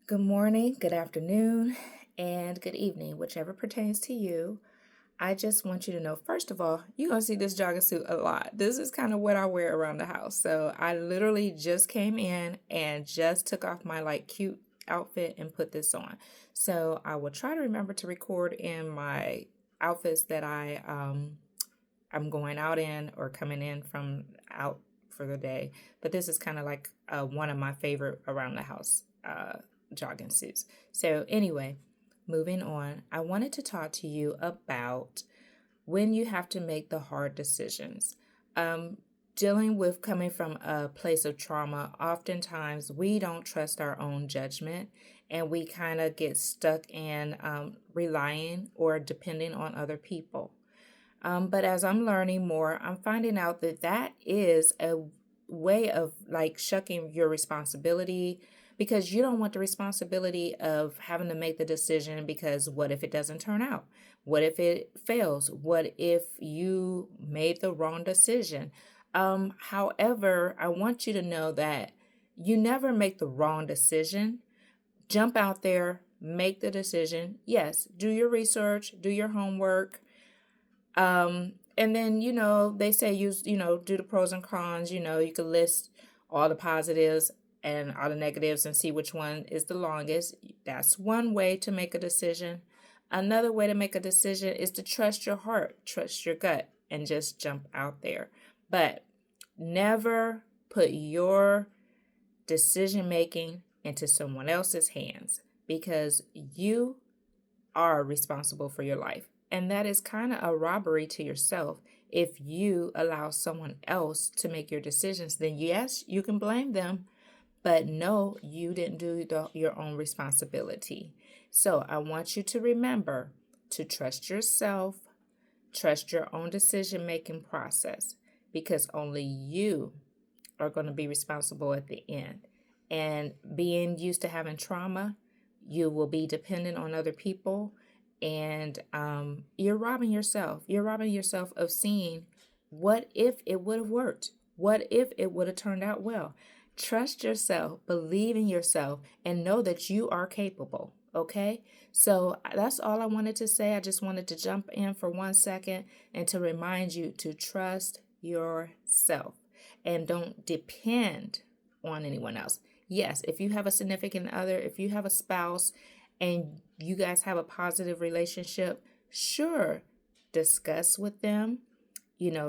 Good morning, good afternoon, and good evening, whichever pertains to you. I just want you to know, first of all, you're going to see this jogging suit a lot. This is kind of what I wear around the house. So I literally just came in and just took off my cute outfit and put this on. So I will try to remember to record in my outfits that I'm going out in or coming in from out for the day. But this is kind of like one of my favorite around the house jogging suits. So anyway, moving on, I wanted to talk to you about when you have to make the hard decisions. Um, Dealing with coming from a place of trauma, oftentimes we don't trust our own judgment and we kind of get stuck in relying or depending on other people. But as I'm learning more, I'm finding out that that is a way of shucking your responsibility because you don't want the responsibility of having to make the decision because what if it doesn't turn out? What if it fails? What if you made the wrong decision? However, I want you to know that you never make the wrong decision. Jump out there, make the decision. Yes, do your research, do your homework, and then, they say use, do the pros and cons, you can list all the positives and all the negatives and see which one is the longest. That's one way to make a decision. Another way to make a decision is to trust your heart, trust your gut, and just jump out there. But never put your decision making into someone else's hands because you are responsible for your life. And that is kind of a robbery to yourself. If you allow someone else to make your decisions, then yes, you can blame them, but no, you didn't do your own responsibility. So I want you to remember to trust yourself, trust your own decision-making process, because only you are going to be responsible at the end. And being used to having trauma, you will be dependent on other people, and you're robbing yourself. You're robbing yourself of seeing what if it would have worked? What if it would have turned out well? Trust yourself, believe in yourself, and know that you are capable. Okay? So that's all I wanted to say. I just wanted to jump in for 1 second and to remind you to trust yourself and don't depend on anyone else. Yes, if you have a significant other, if you have a spouse and you guys have a positive relationship, sure, discuss with them,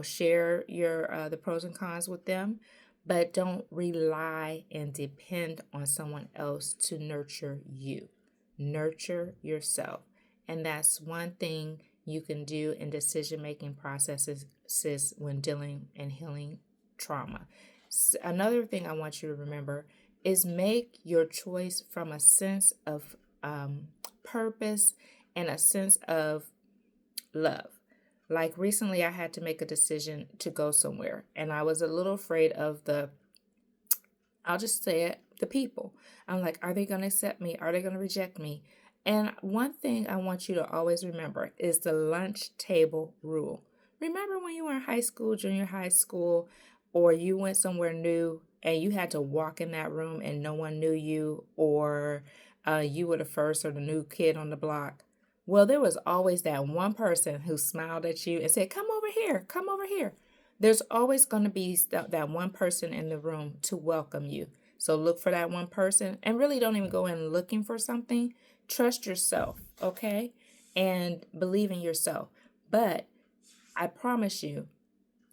share your the pros and cons with them, but don't rely and depend on someone else to nurture you. Nurture yourself. And that's one thing you can do in decision-making processes when dealing and healing trauma. Another thing I want you to remember is make your choice from a sense of purpose and a sense of love. Like recently, I had to make a decision to go somewhere, and I was a little afraid of I'll just say it, the people. I'm like, are they going to accept me? Are they going to reject me? And one thing I want you to always remember is the lunch table rule. Remember when you were in high school, junior high school, or you went somewhere new and you had to walk in that room and no one knew you, or you were the first or the new kid on the block? Well, there was always that one person who smiled at you and said, come over here, come over here. There's always going to be that one person in the room to welcome you. So look for that one person and really don't even go in looking for something. Trust yourself, okay? And believe in yourself. But I promise you,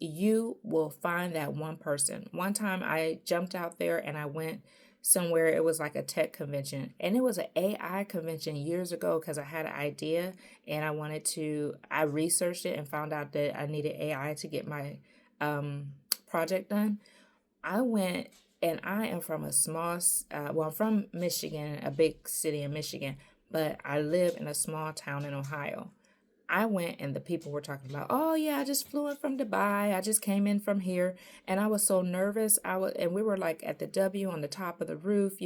you will find that one person. One time I jumped out there and I went somewhere. It was like a tech convention, and it was an AI convention years ago because I had an idea and I researched it and found out that I needed AI to get my project done. I went, and I am from I'm from Michigan, a big city in Michigan, but I live in a small town in Ohio. I went and the people were talking about, oh yeah, I just flew in from Dubai. I just came in from here, and I was so nervous. And we were like at the W on the top of the roof,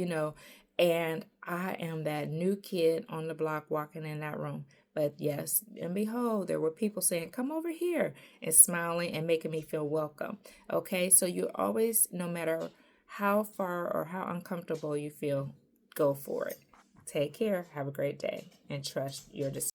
and I am that new kid on the block walking in that room. But yes, and behold, there were people saying, come over here, and smiling and making me feel welcome. Okay, so you always, no matter how far or how uncomfortable you feel, go for it. Take care. Have a great day and trust your decision.